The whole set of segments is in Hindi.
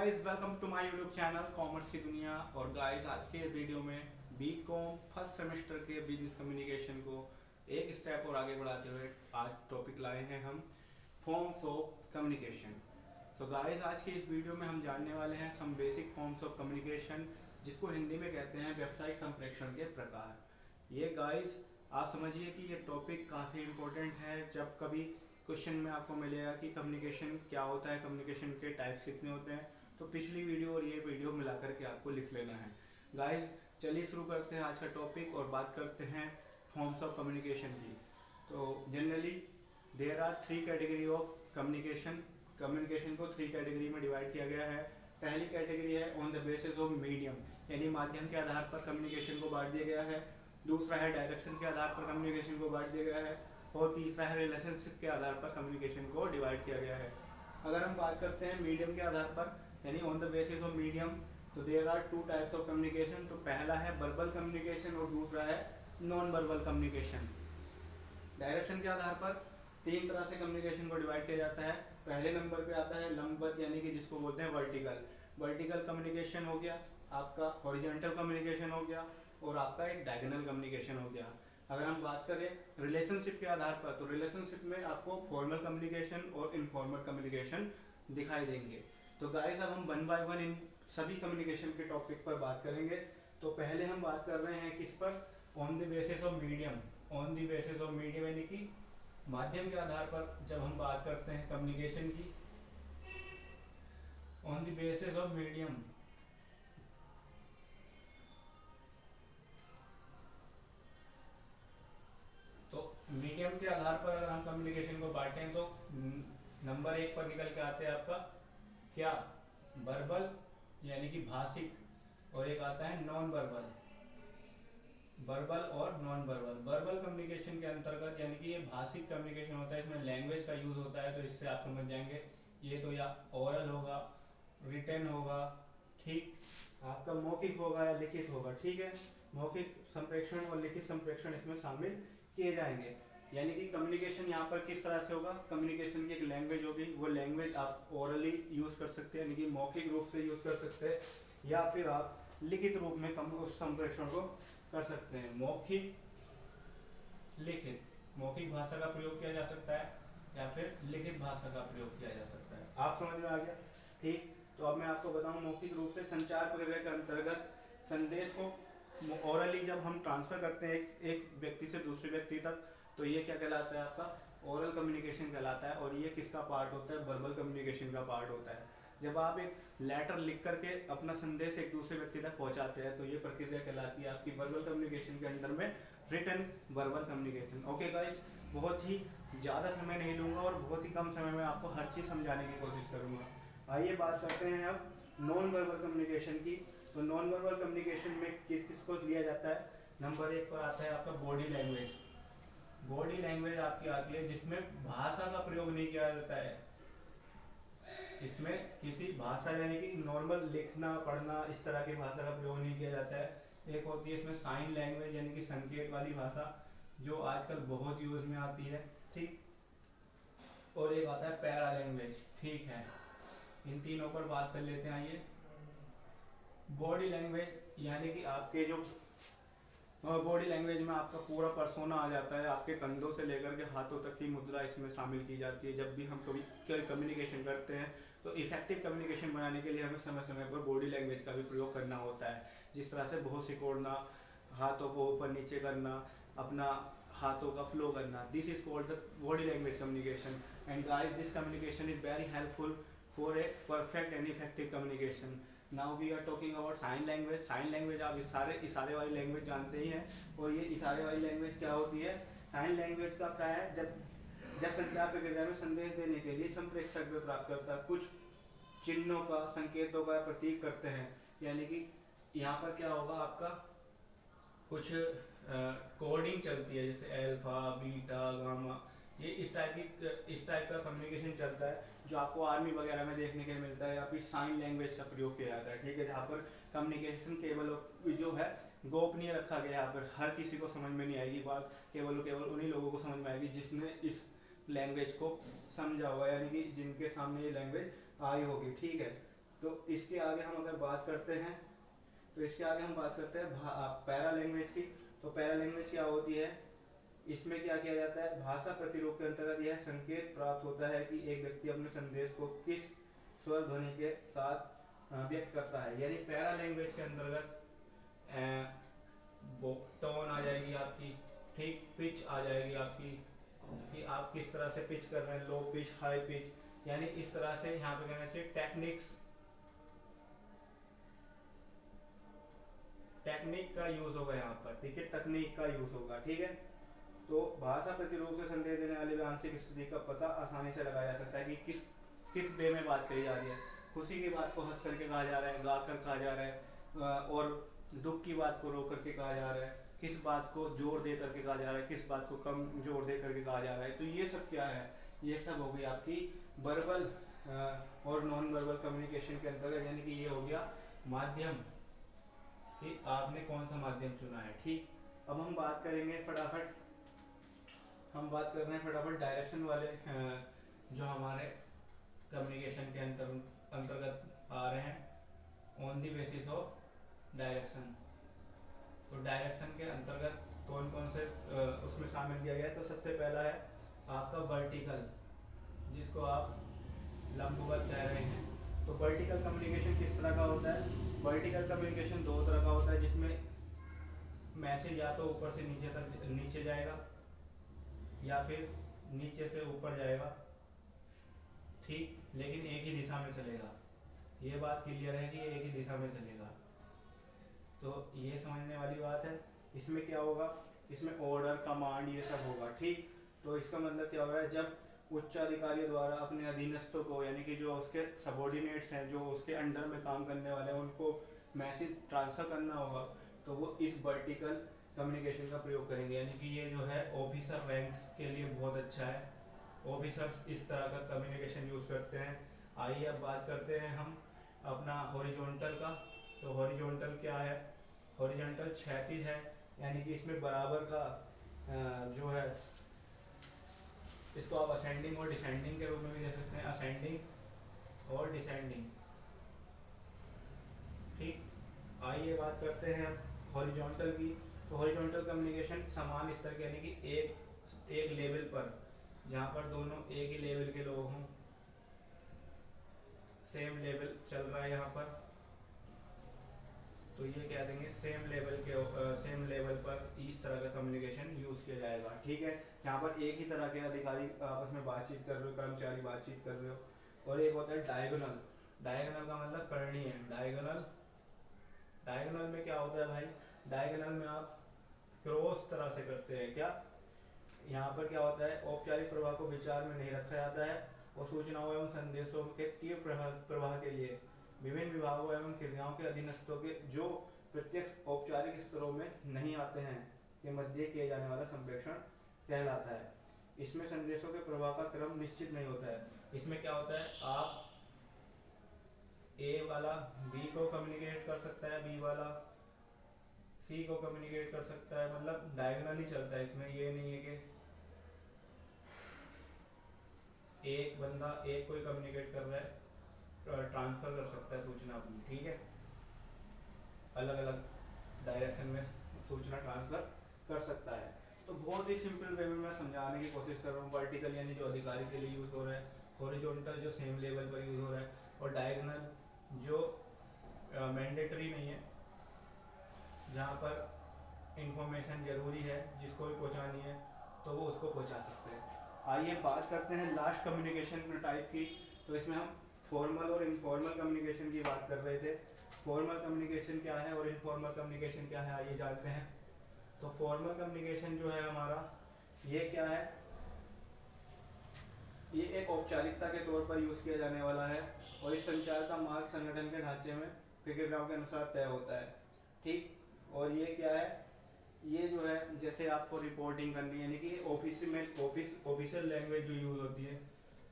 Guys, welcome to my YouTube channel commerce की दुनिया। और गाइस, आज के वीडियो में बीकॉम फर्स्ट सेमेस्टर के बिजनेस कम्युनिकेशन को एक स्टेप और आगे बढ़ाते हुए आज टॉपिक लाए हैं हम forms of communication. So guys, आज की इस वीडियो में हम जानने वाले हैं some basic forms of communication, जिसको हिंदी में कहते हैं व्यावसायिक संप्रेषण के प्रकार। ये गाइस आप समझिए कि ये टॉपिक काफ़ी इम्पोर्टेंट है। जब कभी क्वेश्चन में आपको मिलेगा कि कम्युनिकेशन क्या होता है, कम्युनिकेशन के टाइप्स कितने होते हैं, तो पिछली वीडियो और ये वीडियो मिला करके आपको लिख लेना है। गाइस, चलिए शुरू करते हैं आज का टॉपिक और बात करते हैं फॉर्म्स ऑफ कम्युनिकेशन की। तो generally there are three category of communication. Communication को थ्री कैटेगरी में डिवाइड किया गया है। पहली कैटेगरी है on the basis of medium, यानी माध्यम के आधार पर कम्युनिकेशन को बांट दिया गया है। दूसरा है डायरेक्शन के आधार पर कम्युनिकेशन को बांट दिया गया है। और तीसरा है रिलेशनशिप के आधार पर कम्युनिकेशन को डिवाइड किया गया है। अगर हम बात करते हैं मीडियम के आधार पर, यानी on the basis of medium, तो there are two types of communication. तो पहला है वर्बल कम्युनिकेशन और दूसरा है नॉन वर्बल कम्युनिकेशन। डायरेक्शन के आधार पर तीन तरह से कम्युनिकेशन को डिवाइड किया जाता है। पहले नंबर पे आता है लंबवत, यानी कि जिसको बोलते हैं वर्टिकल। वर्टिकल कम्युनिकेशन हो गया आपका, हॉरिजॉन्टल कम्युनिकेशन हो गया, और आपका एक डायगोनल कम्युनिकेशन हो गया। अगर हम बात करें रिलेशनशिप के आधार पर, तो रिलेशनशिप में आपको फॉर्मल कम्युनिकेशन और इनफॉर्मल कम्युनिकेशन दिखाई देंगे। तो गाइस, अब हम वन बाय वन इन सभी कम्युनिकेशन के टॉपिक पर बात करेंगे। तो पहले हम बात कर रहे हैं किस पर, on the basis of medium. On the basis of medium यानी कि माध्यम के आधार पर जब हम बात करते हैं कम्युनिकेशन की, on the basis of medium, तो मीडियम के आधार पर अगर हम कम्युनिकेशन को बांटें तो नंबर एक पर निकल के आते हैं आपका क्या, वर्बल यानी कि भाषिक, और एक आता है नॉन वर्बल। वर्बल और नॉन वर्बल, वर्बल कम्युनिकेशन के अंतर्गत यानी कि ये भाषिक कम्युनिकेशन होता है, इसमें लैंग्वेज का यूज होता है। तो इससे आप समझ जाएंगे ये तो या ओरल होगा, रिटन होगा, ठीक, आपका मौखिक होगा या लिखित होगा। ठीक है, मौखिक संप्रेषण और लिखित संप्रेषण इसमें शामिल किए जाएंगे। यानी कि कम्युनिकेशन यहाँ पर किस तरह से होगा, कम्युनिकेशन की एक लैंग्वेज होगी, वो लैंग्वेज आप ओरली यूज कर सकते हैं, यानी कि मौखिक रूप से यूज कर सकते हैं, या फिर आप लिखित रूप में उस संप्रेषण को कर सकते हैं। मौखिक, लिखित, मौखिक भाषा का प्रयोग किया जा सकता है या फिर लिखित भाषा का प्रयोग किया जा सकता है। आप समझ में आ गया? ठीक। तो अब मैं आपको बताऊं, मौखिक रूप से संचार प्रक्रिया के अंतर्गत संदेश को ओरली जब हम ट्रांसफर करते हैं एक व्यक्ति से दूसरे व्यक्ति तक, तो ये क्या कहलाता है, आपका ओरल कम्युनिकेशन कहलाता है। और ये किसका पार्ट होता है, वर्बल कम्युनिकेशन का पार्ट होता है। जब आप एक लेटर लिख करके अपना संदेश एक दूसरे व्यक्ति तक पहुंचाते हैं, तो ये प्रक्रिया कहलाती है आपकी वर्बल कम्युनिकेशन के अंडर में written verbal communication. Okay guys, बहुत ही ज़्यादा समय नहीं लूँगा और बहुत ही कम समय में आपको हर चीज़ समझाने की कोशिश करूँगा। आइए बात करते हैं अब नॉन वर्बल कम्युनिकेशन की। तो नॉन वर्बल कम्युनिकेशन में किस किस को लिया जाता है, नंबर एक पर आता है आपका बॉडी लैंग्वेज। बॉडी लैंग्वेज आपकी आती है जिसमें भाषा का प्रयोग नहीं किया जाता है। इसमें किसी भाषा यानी कि नॉर्मल लिखना पढ़ना इस तरह की भाषा का प्रयोग नहीं किया जाता है। एक होती है इसमें साइन लैंग्वेज, यानी कि संकेत वाली भाषा, जो आजकल बहुत यूज में आती है। ठीक। और एक आता है पैरा लैंग्वेज। ठीक है, इन तीनों पर बात कर लेते हैं। आइए, बॉडी लैंग्वेज यानी कि आपके जो बॉडी लैंग्वेज में आपका पूरा पर्सोना आ जाता है, आपके कंधों से लेकर के हाथों तक की मुद्रा इसमें शामिल की जाती है। जब भी हम कभी कम्युनिकेशन करते हैं तो इफेक्टिव कम्युनिकेशन बनाने के लिए हमें समय समय पर बॉडी लैंग्वेज का भी प्रयोग करना होता है। जिस तरह से बहुत सिकोड़ना, हाथों को ऊपर नीचे करना, अपना हाथों का फ्लो करना, this is called the body language communication. And guys, this communication is very helpful for a perfect and effective communication. Now we are talking about sign language. Sign language आप इशारे वाली लैंग्वेज जानते ही हैं। और ये इशारे वाली लैंग्वेज क्या होती है, साइन लैंग्वेज का क्या है, जब संचार प्रक्रिया में संदेश देने के लिए संप्रेषक भी प्राप्त करता है, कुछ चिन्हों का, संकेतों का प्रतीक करते हैं। यानी कि यहाँ पर क्या होगा, आपका कुछ कोडिंग चलती है, जैसे अल्फा, बीटा, गामा, ये इस टाइप का कम्युनिकेशन चलता है, जो आपको आर्मी वगैरह में देखने के लिए मिलता है। या फिर साइन लैंग्वेज का प्रयोग किया जाता है। ठीक है, जहाँ पर कम्युनिकेशन केवल जो है गोपनीय रखा गया, यहाँ पर हर किसी को समझ में नहीं आएगी बात, केवल उन्हीं लोगों को समझ में आएगी जिसने इस लैंग्वेज को समझा होगा, यानी कि जिनके सामने ये लैंग्वेज आई होगी। ठीक है, तो इसके आगे हम अगर बात करते हैं, तो इसके आगे हम बात करते हैं पैरा लैंग्वेज की। तो पैरा लैंग्वेज क्या होती है, इसमें क्या किया जाता है, भाषा प्रतिरूप के अंतर्गत यह संकेत प्राप्त होता है कि एक व्यक्ति अपने संदेश को किस स्वर ध्वनि के साथ व्यक्त करता है। यानी पैरा लैंग्वेज के अंतर्गत टोन आ जाएगी आपकी, ठीक, पिच आ जाएगी आपकी, कि आप किस तरह से पिच कर रहे हैं, लो पिच, हाई पिच, यानी इस तरह से यहाँ पे कहना चाहिए टेक्निक का यूज होगा यहाँ पर, ठीक है, तकनीक का यूज होगा, ठीक है। तो भाषा प्रतिरूप से संदेश देने वाली आंशिक स्थिति का पता आसानी से लगाया जा सकता है कि किस किस वे में बात कही जा रही है। खुशी की बात को हंस करके कहा जा रहा है, गा कर कहा जा रहा है, और दुख की बात को रो करके कहा जा रहा है, किस बात को जोर दे करके कहा जा रहा है, किस बात को कम जोर दे करके कहा जा रहा है। तो ये सब क्या है, ये सब हो गई आपकी वर्बल और नॉन वर्बल कम्युनिकेशन के अंतर्गत, यानी कि ये हो गया माध्यम, कि आपने कौन सा माध्यम चुना है, ठीक। अब हम बात करेंगे फटाफट, हम बात कर रहे हैं फटाफट डायरेक्शन वाले जो हमारे कम्युनिकेशन के अंतर्गत आ रहे हैं, on the basis of direction. तो डायरेक्शन के अंतर्गत कौन कौन से उसमें शामिल किया गया है। तो सबसे पहला है आपका वर्टिकल, जिसको आप लंबवत कह रहे हैं। तो वर्टिकल कम्युनिकेशन किस तरह का होता है, वर्टिकल कम्युनिकेशन दो तरह का होता है, जिसमें मैसेज या तो ऊपर से नीचे तक नीचे जाएगा, या फिर नीचे से ऊपर जाएगा, ठीक, लेकिन एक ही दिशा में चलेगा। ये बात क्लियर है कि ये एक ही दिशा में चलेगा, तो ये समझने वाली बात है। इसमें क्या होगा, इसमें ऑर्डर, कमांड, ये सब होगा, ठीक। तो इसका मतलब क्या हो रहा है, जब उच्चाधिकारियों द्वारा अपने अधीनस्थों को, यानी कि जो उसके सबॉर्डिनेट्स हैं, जो उसके अंडर में काम करने वाले हैं, उनको मैसेज ट्रांसफर करना होगा, तो वो इस वर्टिकल कम्युनिकेशन का प्रयोग करेंगे। यानी कि ये जो है ऑफिसर रैंक्स के लिए बहुत अच्छा है, ऑफिसर्स इस तरह का कम्युनिकेशन यूज़ करते हैं। आइए अब बात करते हैं हम अपना हॉरिजॉन्टल का। तो हॉरिजॉन्टल क्या है, हॉरिजॉन्टल क्षैतिज है, यानी कि इसमें बराबर का जो है, इसको आप असेंडिंग और डिसेंडिंग के रूप में भी दे सकते हैं, असेंडिंग और डिसेंडिंग, ठीक। आइए बात करते हैं हॉरिजॉन्टल की। तो हॉरिजॉन्टल कम्युनिकेशन समान स्तर के, यानी कि एक लेवल पर, जहाँ पर दोनों एक ही लेवल के लोग हों, सेम लेवल चल रहा है यहाँ पर, तो ये कह देंगे सेम लेवल पर इस तरह का कम्युनिकेशन यूज किया जाएगा, ठीक है। यहाँ पर एक ही तरह के अधिकारी आपस में बातचीत कर रहे हो, कर्मचारी बातचीत कर रहे हो। और एक होता है डायगोनल, डायगोनल का मतलब करणीय, डायगोनल, डायगोनल में क्या होता है भाई, डायगोनल में आप क्रॉस तरह से करते हैं क्या, यहाँ पर क्या होता है, औपचारिक प्रवाह को विचार में नहीं रखा जाता है, और सूचनाओं एवं संदेशों के तीव्र प्रवाह के लिए विभिन्न विभागों एवं क्रियाओं के अधीनस्थों के जो प्रत्यक्ष औपचारिक स्तरों में नहीं आते हैं के मध्य किया जाने वाला संप्रेषण कहलाता है। इसमें संदेशों के प्रवाह का क्रम निश्चित नहीं होता है। इसमें क्या होता है, आप ए वाला बी को कम्युनिकेट कर सकता है, बी वाला सी को कम्युनिकेट कर सकता है, मतलब डायगोनल ही चलता है इसमें। ये नहीं है कि एक बंदा एक कोई कम्युनिकेट कर रहा है, ट्रांसफर कर सकता है सूचना अपनी, ठीक है, अलग अलग डायरेक्शन में सूचना ट्रांसफर कर सकता है। तो बहुत ही सिंपल वे में मैं समझाने की कोशिश कर रहा हूँ। वर्टिकल यानी जो अधिकारी के लिए यूज़ हो रहा है, हॉरिजॉन्टल जो सेम लेवल पर यूज़ हो रहा है, और डायगोनल जो मैंडेटरी नहीं है, जहाँ पर इंफॉर्मेशन ज़रूरी है, जिसको भी पहुँचानी है तो वो उसको पहुँचा सकते हैं। आइए बात करते हैं लास्ट कम्युनिकेशन टाइप की। तो इसमें हम फॉर्मल और इनफॉर्मल कम्युनिकेशन की बात कर रहे थे। फॉर्मल कम्युनिकेशन क्या है और इनफॉर्मल कम्युनिकेशन क्या है, आइए जानते हैं। तो फॉर्मल कम्युनिकेशन जो है हमारा, ये क्या है, ये एक औपचारिकता के तौर पर यूज़ किया जाने वाला है, और इस संचार का मार्ग संगठन के ढांचे में प्रक्रियाओं के अनुसार तय होता है, ठीक। और ये क्या है, ये जो है, जैसे आपको रिपोर्टिंग करनी है, यानी कि ऑफिशियल लैंग्वेज जो यूज़ होती है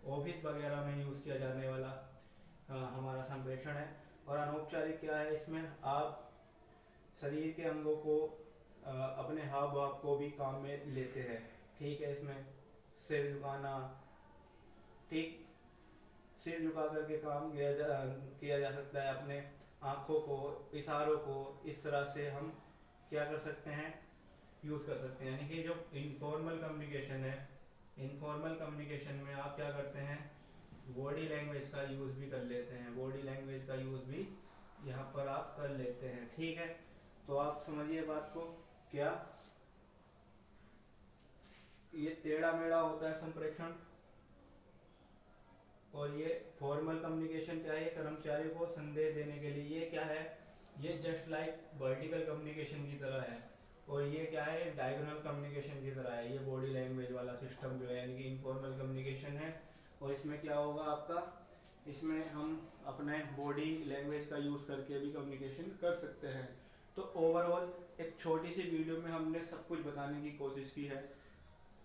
ऑफिस वगैरह में यूज़ किया जाने वाला हमारा संप्रेषण है। और अनौपचारिक क्या है, इसमें आप शरीर के अंगों को अपने हाव भाव को भी काम में लेते हैं, ठीक है। इसमें सिर झुकाना, ठीक, सिर झुका करके काम किया जा सकता है। अपने आँखों को, इशारों को इस तरह से हम क्या कर सकते हैं, यूज़ कर सकते हैं। यानी कि जो इनफॉर्मल कम्युनिकेशन है, इनफॉर्मल कम्युनिकेशन में आप क्या करते हैं, बॉडी लैंग्वेज का यूज़ भी कर लेते हैं, बॉडी लैंग्वेज का यूज़ भी यहाँ पर आप कर लेते हैं। ठीक है, तो आप समझिए बात को। क्या ये टेढ़ा मेढ़ा होता है संप्रेषण, और ये फॉर्मल कम्युनिकेशन क्या है, कर्मचारी को संदेश देने के लिए। ये क्या है, ये जस्ट लाइक वर्टिकल कम्युनिकेशन की तरह है, और ये क्या है, डायगोनल कम्युनिकेशन की तरह है। ये बॉडी लैंग्वेज वाला सिस्टम जो है, यानी कि इनफॉर्मल कम्युनिकेशन है। और इसमें क्या होगा आपका, इसमें हम अपने बॉडी लैंग्वेज का यूज़ करके भी कम्युनिकेशन कर सकते हैं। तो ओवरऑल एक छोटी सी वीडियो में हमने सब कुछ बताने की कोशिश की है,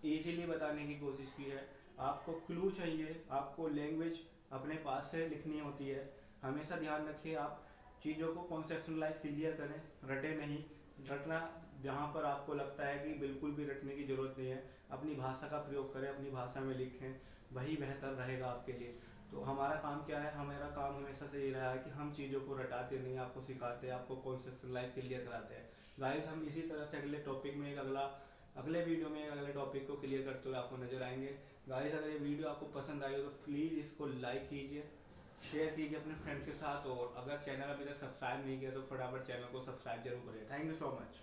इजीली बताने की कोशिश की है। आपको क्लू चाहिए, आपको लैंग्वेज अपने पास से लिखनी होती है। हमेशा ध्यान रखिए, आप चीज़ों को कॉन्सेप्शनलाइज क्लियर करें, रटे नहीं। रटना जहाँ पर आपको लगता है कि बिल्कुल भी रटने की ज़रूरत नहीं है, अपनी भाषा का प्रयोग करें, अपनी भाषा में लिखें, वही बेहतर रहेगा आपके लिए। तो हमारा काम क्या है, हमारा काम हमेशा से ये रहा है कि हम चीज़ों को रटाते नहीं, आपको सिखाते हैं, आपको कॉन्सेप्शनलाइज क्लियर कराते हैं। गाइस, हम इसी तरह से अगले टॉपिक में अगले वीडियो में अगले टॉपिक को क्लियर करते हुए आपको नजर आएंगे। गाइस, अगर ये वीडियो आपको पसंद आई हो तो प्लीज़ इसको लाइक कीजिए, शेयर कीजिए अपने फ्रेंड्स के साथ, और अगर चैनल अभी तक सब्सक्राइब नहीं किया तो फटाफट चैनल को सब्सक्राइब जरूर करिए। Thank you so much.